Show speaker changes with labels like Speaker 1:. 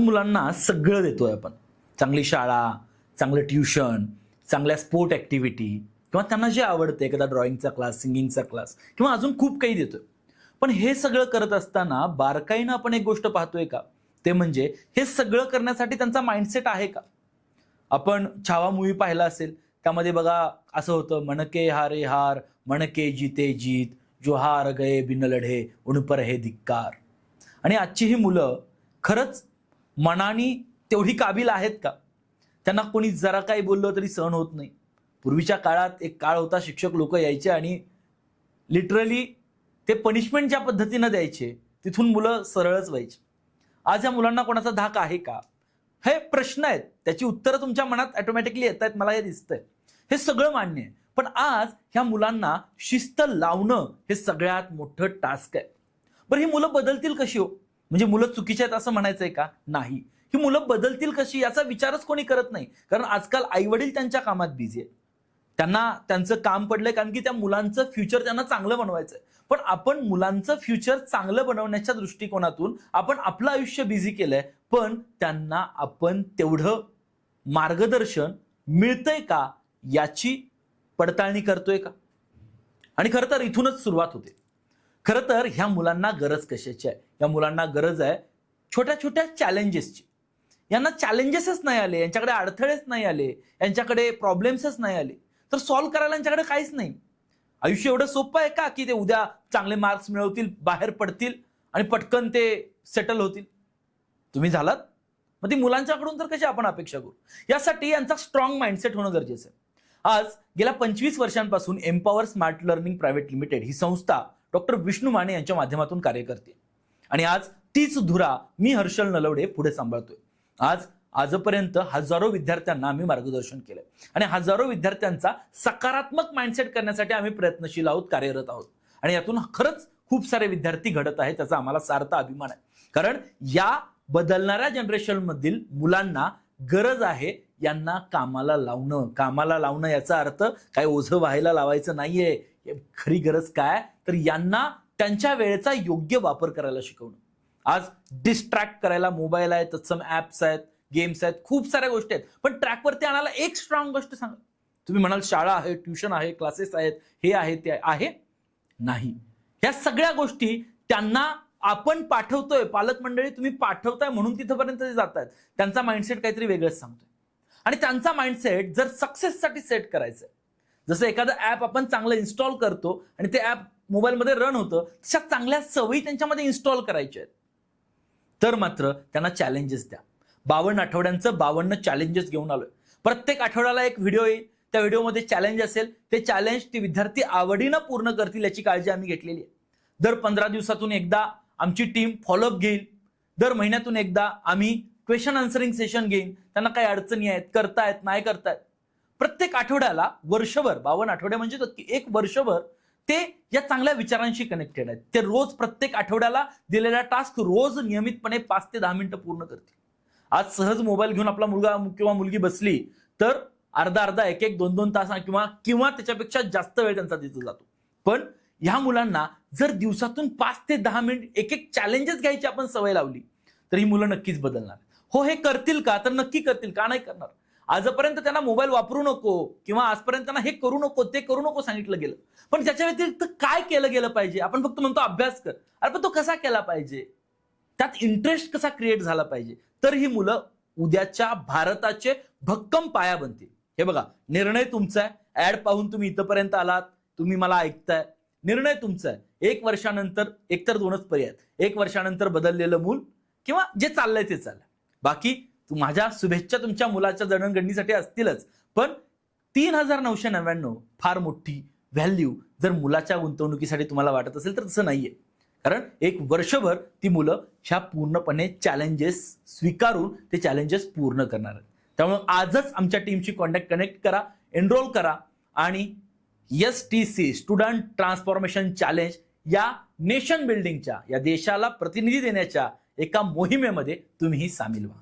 Speaker 1: मुलांना सगळं देतोय आपण, चांगली शाळा, चांगलं ट्युशन, चांगल्या स्पोर्ट ॲक्टिव्हिटी किंवा त्यांना जे आवडते एखादा ड्रॉइंगचा क्लास, सिंगिंगचा क्लास किंवा अजून खूप काही देतोय. पण हे सगळं करत असताना बारकाईनं आपण एक गोष्ट पाहतोय का, ते म्हणजे हे सगळं करण्यासाठी त्यांचा माइंडसेट आहे का. आपण छावा मूवी पाहिला असेल, त्यामध्ये बघा असं होतं, मन के हारे हार, मन के जीते जीत, जो हार गए बिन लढे उन पर है धिक्कार. आणि आजची ही मुलं खरंच मनानी तेवढी काबिल आहेत का. त्यांना कोणी जरा काही बोललं तरी सहन होत नाही. पूर्वीच्या काळात एक काळ होता, शिक्षक लोक यायचे आणि लिटरली ते पनिशमेंट ज्या पद्धतीनं द्यायचे तिथून मुलं सरळच व्हायची. आज या मुलांना कोणाचा धाक आहे का, हे प्रश्न आहेत. त्याची उत्तरं तुमच्या मनात ऑटोमॅटिकली येत आहेत, मला हे दिसतंय. हे सगळं मान्य आहे, पण आज ह्या मुलांना शिस्त लावणं हे सगळ्यात मोठं टास्क आहे. बरं, ही मुलं बदलतील कशी हो, म्हणजे मुलं चुकीची आहेत असं म्हणायचंय का. नाही, ही मुलं बदलतील कशी याचा विचारच कोणी करत नाही. कारण आजकाल आई वडील त्यांच्या कामात बिझी आहेत, त्यांना त्यांचं काम पडलंय, कारण की त्या मुलांचं फ्युचर त्यांना चांगलं बनवायचंय. पण आपण मुलांचं फ्युचर चांगलं बनवण्याच्या दृष्टिकोनातून आपण आपलं आयुष्य बिझी केलंय, पण त्यांना आपण तेवढं मार्गदर्शन मिळतंय का याची पडताळणी करतोय का. आणि खरं तर इथूनच सुरुवात होते. खरं तर ह्या मुलांना गरज कशाची आहे, या मुलांना गरज आहे छोट्या छोट्या चॅलेंजेसची. यांना चॅलेंजेसच नाही आले, यांच्याकडे अडथळेच नाही आले, यांच्याकडे प्रॉब्लेम्सच नाही आले, तर सॉल्व्ह करायला यांच्याकडे काहीच नाही. आयुष्य एवढं सोपं आहे का की ते उद्या चांगले मार्क्स मिळवतील, बाहेर पडतील आणि पटकन ते सेटल होतील. तुम्ही झालात, मग ती मुलांच्याकडून तर कशी आपण अपेक्षा करू. यासाठी यांचा स्ट्रॉंग माइंडसेट होणं गरजेचं आहे. आज गेल्या 25 वर्षांपासून empower smart learning private limited ही संस्था डॉक्टर विष्णू माने यांच्या माध्यमातून कार्य करते. आणि आज तीच धुरा मी हर्षल नलवडे पुढे सांभाळतोय. आजपर्यंत हजारो विद्यार्थ्यांना आम्ही मार्गदर्शन केलंय आणि हजारो विद्यार्थ्यांचा सकारात्मक माइंडसेट करण्यासाठी आम्ही प्रयत्नशील आहोत, कार्यरत आहोत. आणि यातून खरंच खूप सारे विद्यार्थी घडत आहेत, त्याचा आम्हाला सार्थ अभिमान आहे. कारण या बदलणाऱ्या जनरेशन मधील मुलांना गरज आहे यांना कामाला लावणं. कामाला लावणं याचा अर्थ काय ओझं व्हायला लावायचं नाहीये. खरी गरज काय, तर यांना त्यांच्या वेळेचा योग्य वापर करायला शिकवणं. आज डिस्ट्रॅक्ट करायला मोबाईल आहे, तत्सम ऍप्स आहेत, गेम्स आहेत, खूप साऱ्या गोष्टी आहेत. पण ट्रॅकवरती आणायला एक स्ट्रॉंग गोष्ट सांगा. तुम्ही म्हणाल शाळा आहे, ट्युशन आहे, क्लासेस आहेत, हे आहे, ते आहे. नाही, ह्या सगळ्या गोष्टी त्यांना आपण पाठवतोय, पालक मंडळी तुम्ही पाठवताय म्हणून तिथपर्यंत ते जात आहेत. त्यांचा माइंडसेट काहीतरी वेगळंच सांगतोय. आणि त्यांचा माइंडसेट जर सक्सेससाठी सेट करायचं, जसं एखादं ऍप आपण चांगलं इन्स्टॉल करतो आणि ते ऍप मोबाईलमध्ये रन होतं, तशा चांगल्या सवयी त्यांच्यामध्ये इन्स्टॉल करायच्या आहेत. तर मात्र त्यांना चॅलेंजेस द्या. 52 आठवड्यांचं 52 चॅलेंजेस घेऊन आलोय. प्रत्येक आठवड्याला एक व्हिडिओ येईल, त्या व्हिडिओमध्ये चॅलेंज असेल. ते चॅलेंज ते विद्यार्थी आवडीनं पूर्ण करतील याची काळजी आम्ही घेतलेली आहे. दर 15 दिवसातून एकदा आमची टीम फॉलोअप घेईल. दर महिन्यातून एकदा आम्ही क्वेश्चन आन्सरिंग सेशन घेईन. त्यांना काही अडचणी आहेत, करतायत, नाही करतायत. प्रत्येक आठवड्याला वर्षभर, 52 आठवडे म्हणजे एक वर्षभर ते या चांगल्या विचारांशी कनेक्टेड आहेत. ते रोज प्रत्येक आठवड्याला दिलेला टास्क रोज नियमितपणे 5 ते 10 मिनिटं पूर्ण करतील. आज सहज मोबाईल घेऊन आपला मुलगा किंवा मुलगी बसली तर अर्धा 1-1, 2-2 तास किंवा त्याच्यापेक्षा जास्त वेळ त्यांचा तिथं जातो. पण ह्या मुलांना जर दिवसातून 5 ते 10 मिनिट एक चॅलेंजेस घ्यायची आपण सवय लावली तर ही मुलं नक्कीच बदलणार. हो, हे करतील का, तर नक्की करतील. का नाही करणार. आजपर्यंत त्यांना मोबाईल वापरू नको किंवा आजपर्यंत त्यांना हे करू नको, ते करू नको सांगितलं गेलं. पण त्याच्या व्यतिरिक्त काय केलं गेलं पाहिजे. आपण फक्त म्हणतो अभ्यास कर, अरे पण तो कसा केला पाहिजे, त्यात इंटरेस्ट कसा क्रिएट झाला पाहिजे, तर ही मुलं उद्याच्या भारताचे भक्कम पाया बनतील. हे बघा, निर्णय तुमचा आहे. ऍड पाहून तुम्ही इथपर्यंत आलात, तुम्ही मला ऐकताय, निर्णय तुमचा आहे. 1 वर्षानंतर एकतर 2च पर्याय आहेत. 1 वर्षानंतर बदललेलं मूल किंवा जे चाललंय ते चाललंय. बाकी माझ्या शुभेच्छा तुमच्या मुलाच्या जडणघडणीसाठी असतीलच, पण 3999 फार मोठी व्हॅल्यू जर मुलाच्या गुंतवणुकीसाठी तुम्हाला वाटत असेल तर तसं नाहीये. कारण 1 वर्षभर ती मुलं ह्या पूर्णपणे चॅलेंजेस स्वीकारून ते चॅलेंजेस पूर्ण करणार आहेत. त्यामुळे आजच आमच्या टीमची कनेक्ट करा, एनरोल करा आणि STC स्टुडंट ट्रान्सफॉर्मेशन चॅलेंज या नेशन बिल्डिंगच्या, या देशाला प्रतिनिधी देण्याच्या एका मोहिमेमध्ये तुम्हीही सामील व्हा.